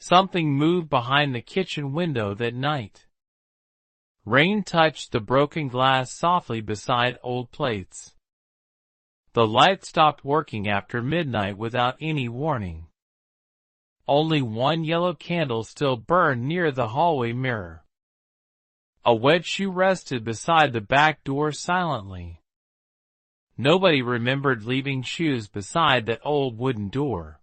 Something moved behind the kitchen window that night. Rain touched the broken glass softly beside old plates. The light stopped working after midnight without any warning. Only one yellow candle still burned near the hallway mirror. A wet shoe rested beside the back door silently. Nobody remembered leaving shoes beside that old wooden door.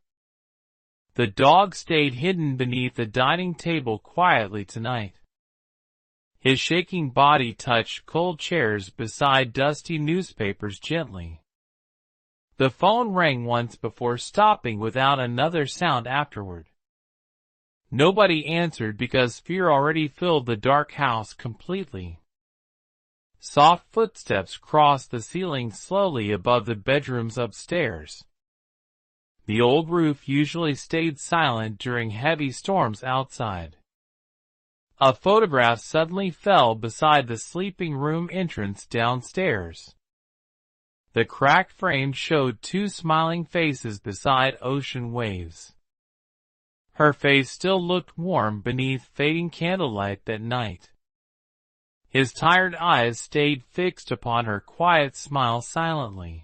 The dog stayed hidden beneath the dining table quietly tonight. His shaking body touched cold chairs beside dusty newspapers gently. The phone rang once before stopping without another sound afterward. Nobody answered because fear already filled the dark house completely. Soft footsteps crossed the ceiling slowly above the bedrooms upstairs. The old roof usually stayed silent during heavy storms outside. A photograph suddenly fell beside the sleeping room entrance downstairs. The cracked frame showed two smiling faces beside ocean waves. Her face still looked warm beneath fading candlelight that night. His tired eyes stayed fixed upon her quiet smile silently.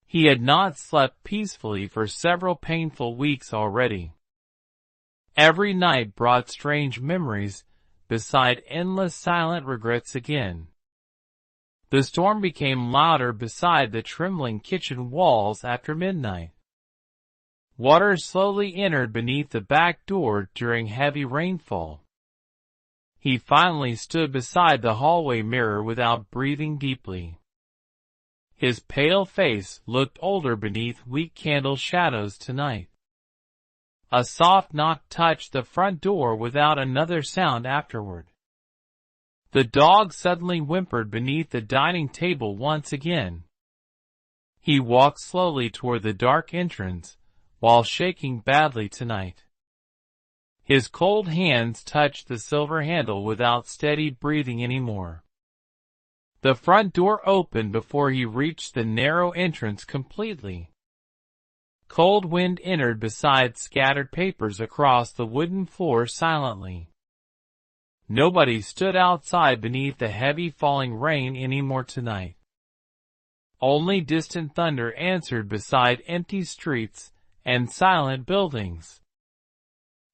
He had not slept peacefully for several painful weeks already. Every night brought strange memories, beside endless silent regrets again. The storm became louder beside the trembling kitchen walls after midnight. Water slowly entered beneath the back door during heavy rainfall. He finally stood beside the hallway mirror without breathing deeply. His pale face looked older beneath weak candle shadows tonight. A soft knock touched the front door without another sound afterward. The dog suddenly whimpered beneath the dining table once again. He walked slowly toward the dark entrance, while shaking badly tonight. His cold hands touched the silver handle without steadied breathing anymore. The front door opened before he reached the narrow entrance completely. Cold wind entered beside scattered papers across the wooden floor silently. Nobody stood outside beneath the heavy falling rain anymore tonight. Only distant thunder answered beside empty streets and silent buildings.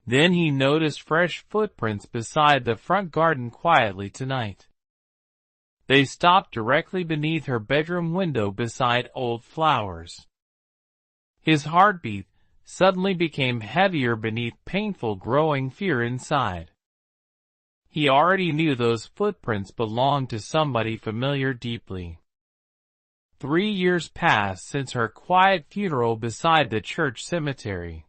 Then he noticed fresh footprints beside the front garden quietly tonight. They stopped directly beneath her bedroom window beside old flowers. His heartbeat suddenly became heavier beneath painful growing fear inside. He already knew those footprints belonged to somebody familiar deeply. 3 years passed since her quiet funeral beside the church cemetery.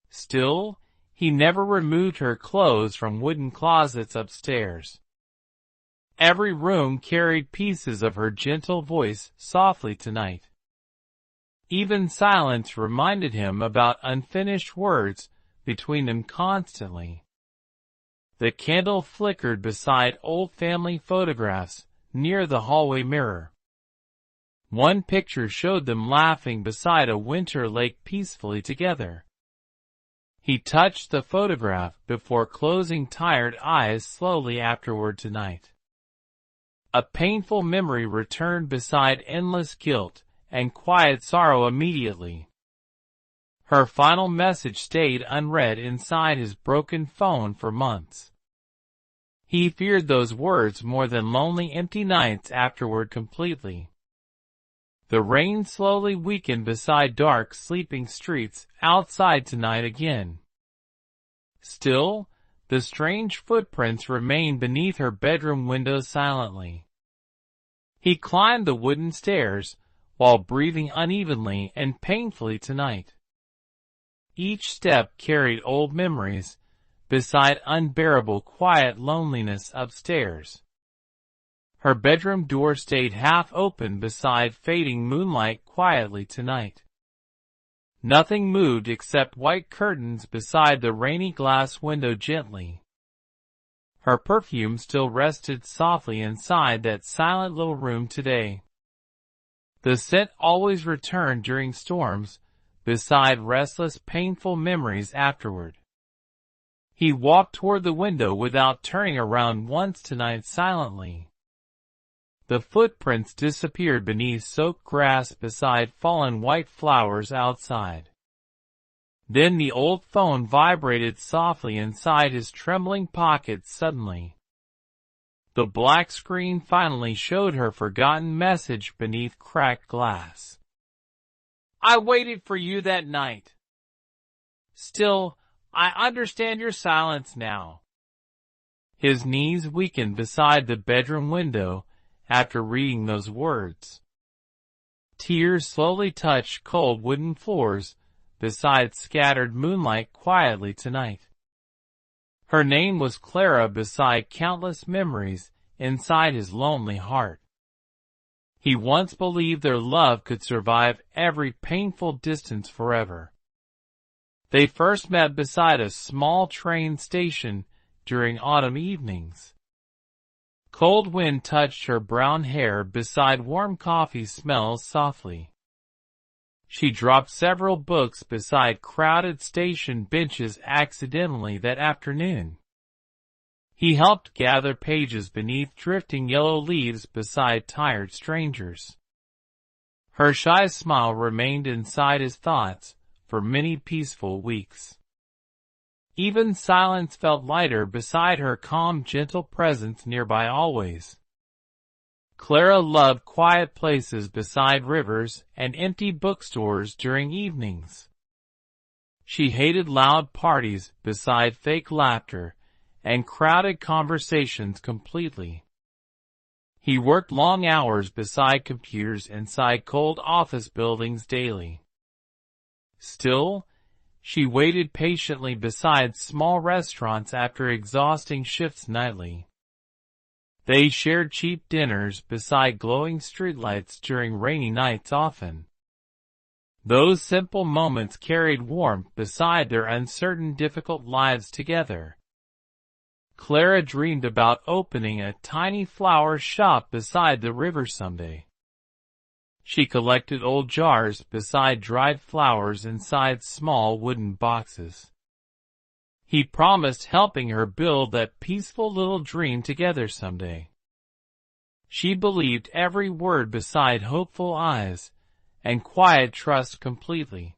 Still, he never removed her clothes from wooden closets upstairs. Every room carried pieces of her gentle voice softly tonight. Even silence reminded him about unfinished words between them constantly. The candle flickered beside old family photographs near the hallway mirror. One picture showed them laughing beside a winter lake peacefully together. He touched the photograph before closing tired eyes slowly afterward tonight. A painful memory returned beside endless guilt and quiet sorrow immediately. Her final message stayed unread inside his broken phone for months. He feared those words more than lonely empty nights afterward completely. The rain slowly weakened beside dark sleeping streets outside tonight again. Still, the strange footprints remained beneath her bedroom window silently. He climbed the wooden stairs, while breathing unevenly and painfully tonight. Each step carried old memories, beside unbearable quiet loneliness upstairs. Her bedroom door stayed half open beside fading moonlight quietly tonight. Nothing moved except white curtains beside the rainy glass window gently. Her perfume still rested softly inside that silent little room today. The scent always returned during storms, beside restless, painful memories afterward. He walked toward the window without turning around once tonight silently. The footprints disappeared beneath soaked grass beside fallen white flowers outside. Then the old phone vibrated softly inside his trembling pocket suddenly. The black screen finally showed her forgotten message beneath cracked glass. I waited for you that night. Still, I understand your silence now. His knees weakened beside the bedroom window after reading those words. Tears slowly touched cold wooden floors beside scattered moonlight quietly tonight. Her name was Clara beside countless memories inside his lonely heart. He once believed their love could survive every painful distance forever. They first met beside a small train station during autumn evenings. Cold wind touched her brown hair beside warm coffee smells softly. She dropped several books beside crowded station benches accidentally that afternoon. He helped gather pages beneath drifting yellow leaves beside tired strangers. Her shy smile remained inside his thoughts for many peaceful weeks. Even silence felt lighter beside her calm, gentle presence nearby always. Clara loved quiet places beside rivers and empty bookstores during evenings. She hated loud parties beside fake laughter and crowded conversations completely. He worked long hours beside computers inside cold office buildings daily. Still, she waited patiently beside small restaurants after exhausting shifts nightly. They shared cheap dinners beside glowing streetlights during rainy nights often. Those simple moments carried warmth beside their uncertain, difficult lives together. Clara dreamed about opening a tiny flower shop beside the river someday. She collected old jars beside dried flowers inside small wooden boxes. He promised helping her build that peaceful little dream together someday. She believed every word beside hopeful eyes and quiet trust completely.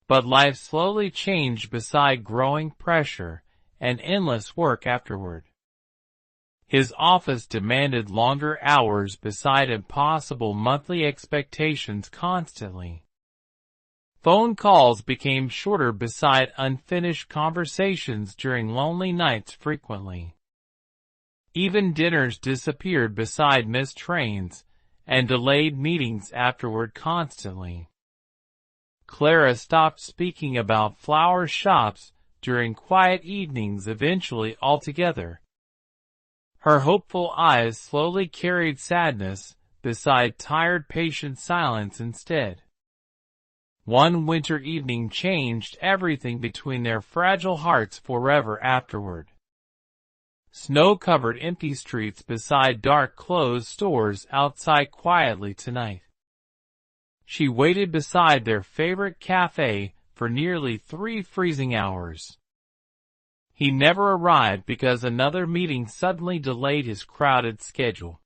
But life slowly changed beside growing pressure and endless work afterward. His office demanded longer hours beside impossible monthly expectations constantly. Phone calls became shorter beside unfinished conversations during lonely nights frequently. Even dinners disappeared beside missed trains and delayed meetings afterward constantly. Clara stopped speaking about flower shops during quiet evenings eventually altogether. Her hopeful eyes slowly carried sadness beside tired patient silence instead. One winter evening changed everything between their fragile hearts forever afterward. Snow covered empty streets beside dark closed stores outside quietly tonight. She waited beside their favorite cafe for nearly 3 freezing hours. He never arrived because another meeting suddenly delayed his crowded schedule.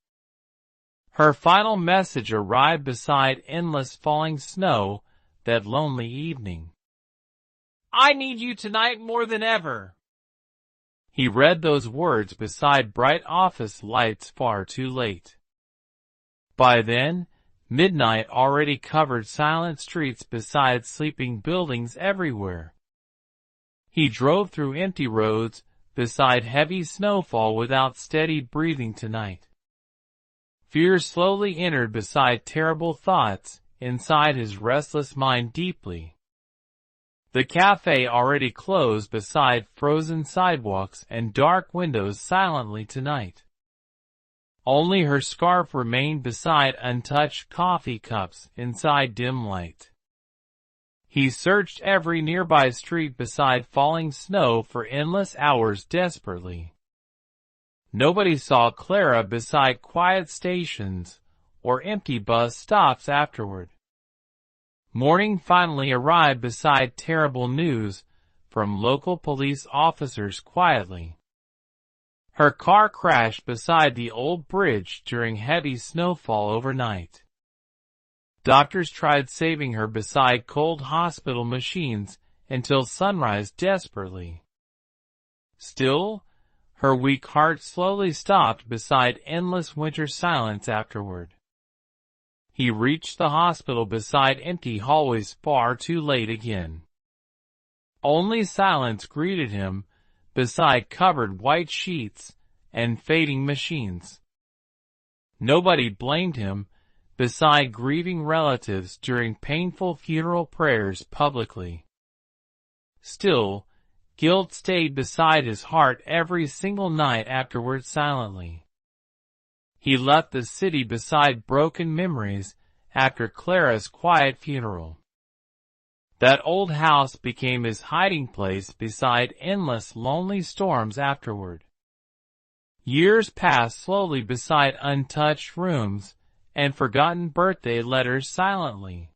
Her final message arrived beside endless falling snow that lonely evening. I need you tonight more than ever. He read those words beside bright office lights far too late. By then, midnight already covered silent streets beside sleeping buildings everywhere. He drove through empty roads beside heavy snowfall without steadied breathing tonight. Fear slowly entered beside terrible thoughts inside his restless mind deeply. The cafe already closed beside frozen sidewalks and dark windows silently tonight. Only her scarf remained beside untouched coffee cups inside dim light. He searched every nearby street beside falling snow for endless hours desperately. Nobody saw Clara beside quiet stations or empty bus stops afterward. Morning finally arrived beside terrible news from local police officers quietly. Her car crashed beside the old bridge during heavy snowfall overnight. Doctors tried saving her beside cold hospital machines until sunrise desperately. Still, her weak heart slowly stopped beside endless winter silence afterward. He reached the hospital beside empty hallways far too late again. Only silence greeted him beside covered white sheets and fading machines. Nobody blamed him beside grieving relatives during painful funeral prayers publicly. Still, guilt stayed beside his heart every single night afterward silently. He left the city beside broken memories after Clara's quiet funeral. That old house became his hiding place beside endless lonely storms afterward. Years passed slowly beside untouched rooms and forgotten birthday letters silently.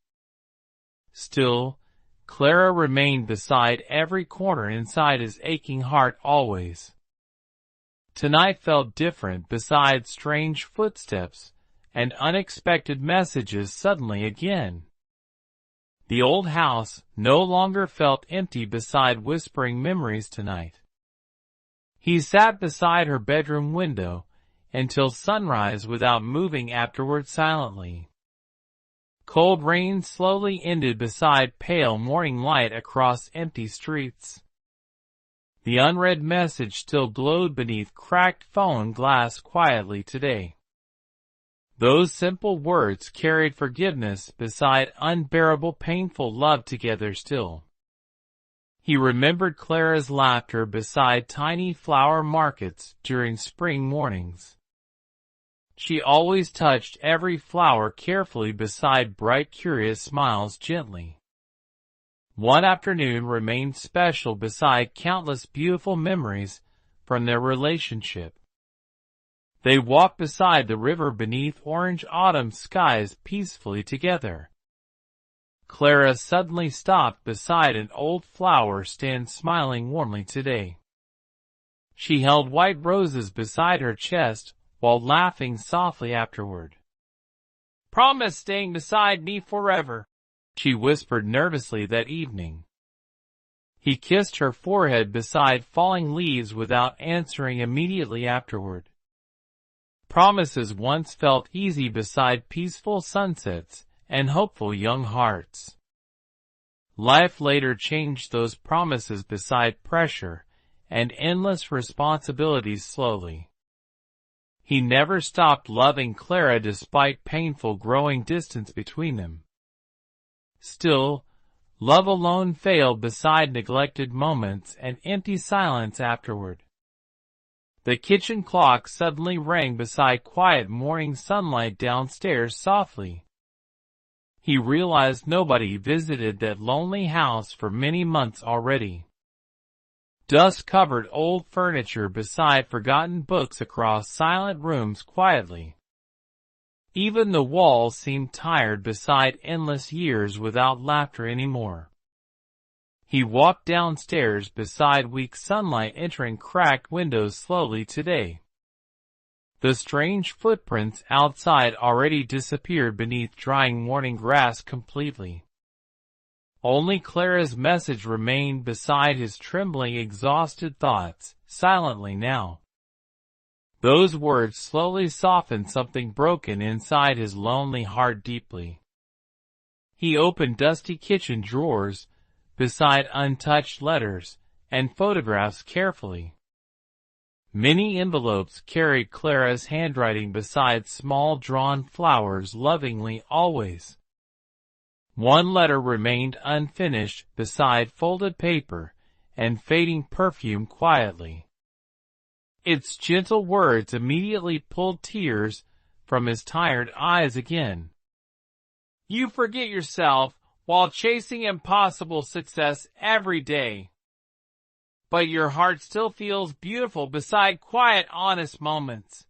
Still, Clara remained beside every corner inside his aching heart always. Tonight felt different beside strange footsteps and unexpected messages suddenly again. The old house no longer felt empty beside whispering memories tonight. He sat beside her bedroom window until sunrise without moving afterward silently. Cold rain slowly ended beside pale morning light across empty streets. The unread message still glowed beneath cracked phone glass quietly today. Those simple words carried forgiveness beside unbearable painful love together still. He remembered Clara's laughter beside tiny flower markets during spring mornings. She always touched every flower carefully beside bright curious smiles gently. One afternoon remained special beside countless beautiful memories from their relationship. They walked beside the river beneath orange autumn skies peacefully together. Clara suddenly stopped beside an old flower stand smiling warmly today. She held white roses beside her chest while laughing softly afterward. "Promise staying beside me forever," she whispered nervously that evening. He kissed her forehead beside falling leaves without answering immediately afterward. Promises once felt easy beside peaceful sunsets and hopeful young hearts. Life later changed those promises beside pressure and endless responsibilities slowly. He never stopped loving Clara despite painful growing distance between them. Still, love alone failed beside neglected moments and empty silence afterward. The kitchen clock suddenly rang beside quiet morning sunlight downstairs softly. He realized nobody visited that lonely house for many months already. Dust covered old furniture beside forgotten books across silent rooms quietly. Even the walls seemed tired beside endless years without laughter anymore. He walked downstairs beside weak sunlight entering cracked windows slowly today. The strange footprints outside already disappeared beneath drying morning grass completely. Only Clara's message remained beside his trembling, exhausted thoughts, silently now. Those words slowly softened something broken inside his lonely heart deeply. He opened dusty kitchen drawers, beside untouched letters and photographs carefully. Many envelopes carried Clara's handwriting beside small drawn flowers lovingly always. One letter remained unfinished beside folded paper and fading perfume quietly. Its gentle words immediately pulled tears from his tired eyes again. "You forget yourself while chasing impossible success every day. But your heart still feels beautiful beside quiet, honest moments."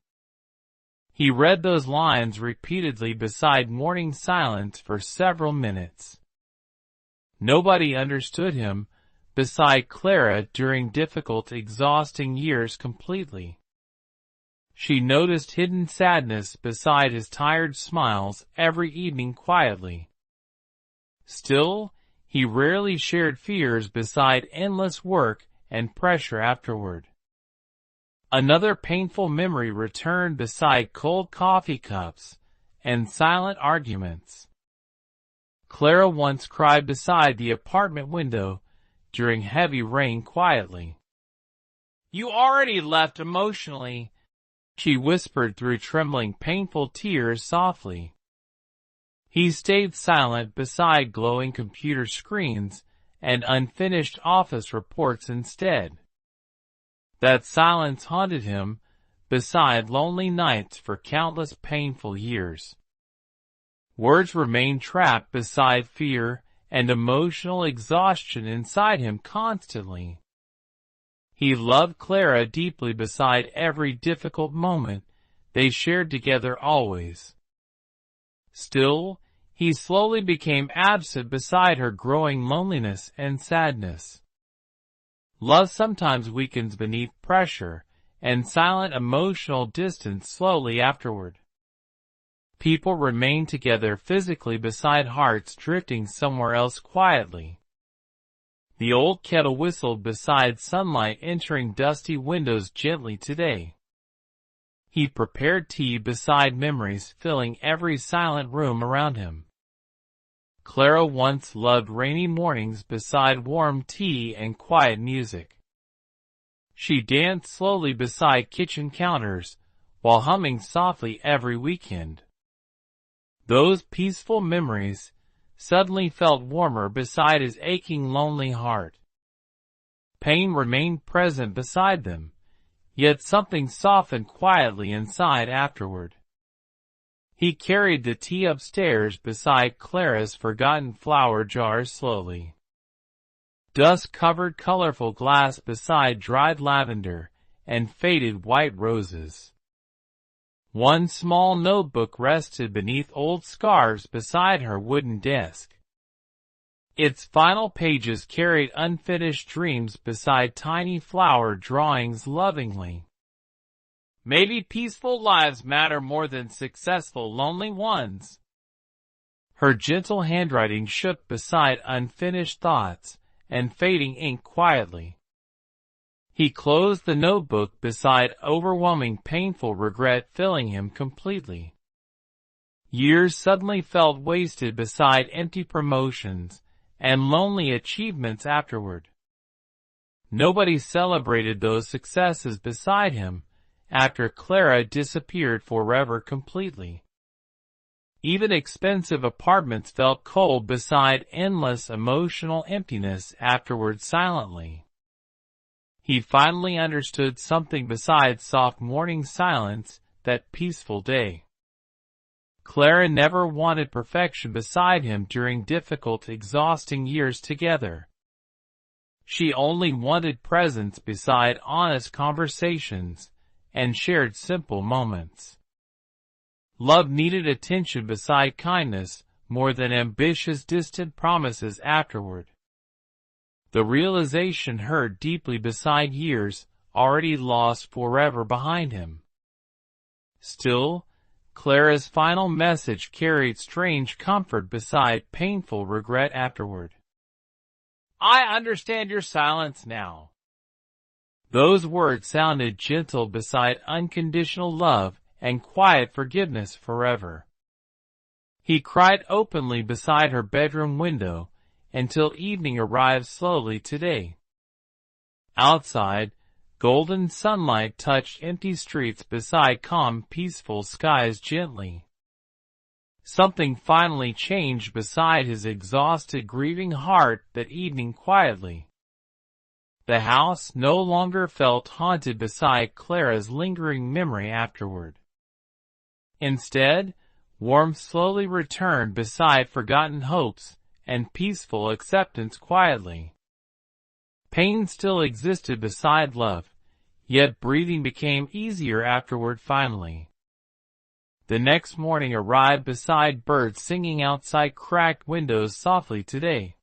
He read those lines repeatedly beside morning silence for several minutes. Nobody understood him beside Clara during difficult, exhausting years completely. She noticed hidden sadness beside his tired smiles every evening quietly. Still, he rarely shared fears beside endless work and pressure afterward. Another painful memory returned beside cold coffee cups and silent arguments. Clara once cried beside the apartment window during heavy rain quietly. "You already left emotionally," she whispered through trembling, painful tears softly. He stayed silent beside glowing computer screens and unfinished office reports instead. That silence haunted him beside lonely nights for countless painful years. Words remained trapped beside fear and emotional exhaustion inside him constantly. He loved Clara deeply beside every difficult moment they shared together always. Still, he slowly became absent beside her growing loneliness and sadness. Love sometimes weakens beneath pressure, and silent emotional distance slowly afterward. People remain together physically beside hearts drifting somewhere else quietly. The old kettle whistled beside sunlight entering dusty windows gently today. He prepared tea beside memories filling every silent room around him. Clara once loved rainy mornings beside warm tea and quiet music. She danced slowly beside kitchen counters while humming softly every weekend. Those peaceful memories suddenly felt warmer beside his aching, lonely heart. Pain remained present beside them, yet something softened quietly inside afterward. He carried the tea upstairs beside Clara's forgotten flower jars slowly. Dust-covered colorful glass beside dried lavender and faded white roses. One small notebook rested beneath old scarves beside her wooden desk. Its final pages carried unfinished dreams beside tiny flower drawings lovingly. Maybe peaceful lives matter more than successful, lonely ones. Her gentle handwriting shook beside unfinished thoughts and fading ink quietly. He closed the notebook beside overwhelming painful regret filling him completely. Years suddenly felt wasted beside empty promotions and lonely achievements afterward. Nobody celebrated those successes beside him after Clara disappeared forever completely. Even expensive apartments felt cold beside endless emotional emptiness afterward silently. He finally understood something besides soft morning silence that peaceful day. Clara never wanted perfection beside him during difficult, exhausting years together. She only wanted presence beside honest conversations and shared simple moments. Love needed attention beside kindness more than ambitious, distant promises afterward. The realization hurt deeply beside years already lost forever behind him. Still, Clara's final message carried strange comfort beside painful regret afterward. "I understand your silence now." Those words sounded gentle beside unconditional love and quiet forgiveness forever. He cried openly beside her bedroom window until evening arrived slowly today. Outside, golden sunlight touched empty streets beside calm, peaceful skies gently. Something finally changed beside his exhausted, grieving heart that evening quietly. The house no longer felt haunted beside Clara's lingering memory afterward. Instead, warmth slowly returned beside forgotten hopes and peaceful acceptance quietly. Pain still existed beside love, yet breathing became easier afterward finally. The next morning arrived beside birds singing outside cracked windows softly today.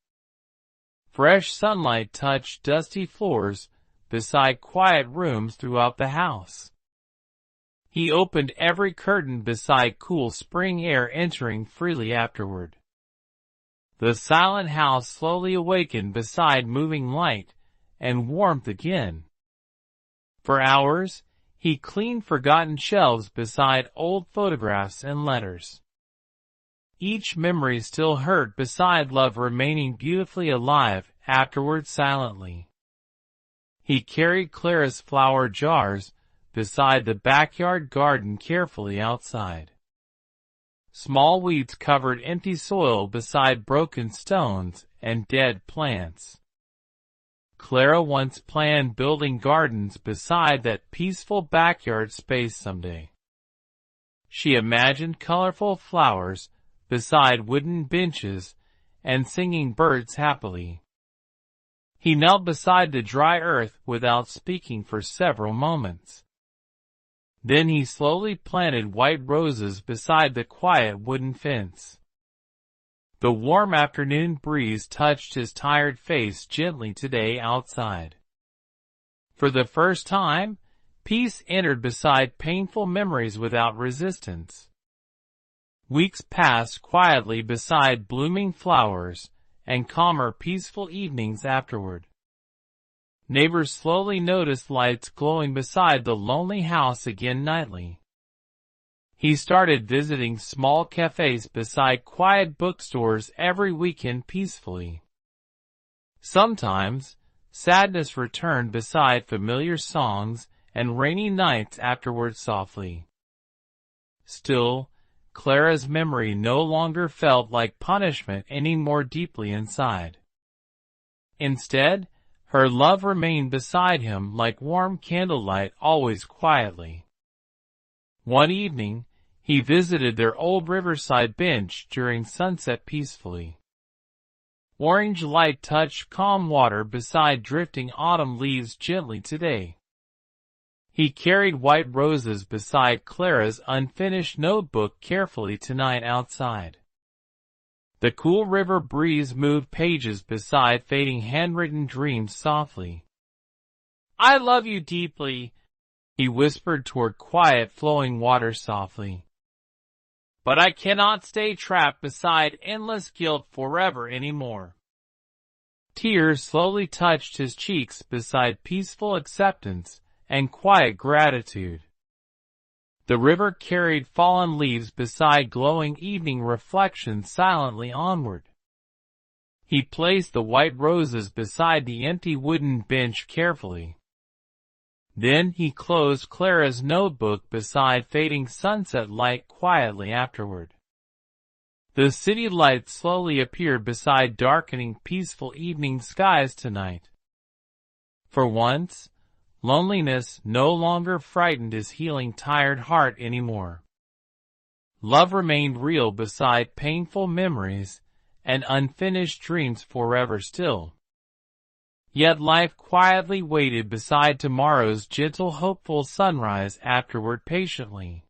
Fresh sunlight touched dusty floors beside quiet rooms throughout the house. He opened every curtain beside cool spring air entering freely afterward. The silent house slowly awakened beside moving light and warmth again. For hours, he cleaned forgotten shelves beside old photographs and letters. Each memory still hurt beside love remaining beautifully alive afterward silently. He carried Clara's flower jars beside the backyard garden carefully outside. Small weeds covered empty soil beside broken stones and dead plants. Clara once planned building gardens beside that peaceful backyard space someday. She imagined colorful flowers beside wooden benches and singing birds happily. He knelt beside the dry earth without speaking for several moments. Then he slowly planted white roses beside the quiet wooden fence. The warm afternoon breeze touched his tired face gently today outside. For the first time, peace entered beside painful memories without resistance. Weeks passed quietly beside blooming flowers and calmer, peaceful evenings afterward. Neighbors slowly noticed lights glowing beside the lonely house again nightly. He started visiting small cafes beside quiet bookstores every weekend peacefully. Sometimes, sadness returned beside familiar songs and rainy nights afterward softly. Still, Clara's memory no longer felt like punishment any more deeply inside. Instead, her love remained beside him like warm candlelight always quietly. One evening, he visited their old riverside bench during sunset peacefully. Orange light touched calm water beside drifting autumn leaves gently today. He carried white roses beside Clara's unfinished notebook carefully tonight outside. The cool river breeze moved pages beside fading handwritten dreams softly. "I love you deeply," he whispered toward quiet flowing water softly. "But I cannot stay trapped beside endless guilt forever anymore." Tears slowly touched his cheeks beside peaceful acceptance and quiet gratitude. The river carried fallen leaves beside glowing evening reflections silently onward. He placed the white roses beside the empty wooden bench carefully. Then he closed Clara's notebook beside fading sunset light quietly afterward. The city lights slowly appeared beside darkening peaceful evening skies tonight. For once, loneliness no longer frightened his healing tired heart anymore. Love remained real beside painful memories and unfinished dreams forever still. Yet life quietly waited beside tomorrow's gentle hopeful sunrise afterward patiently.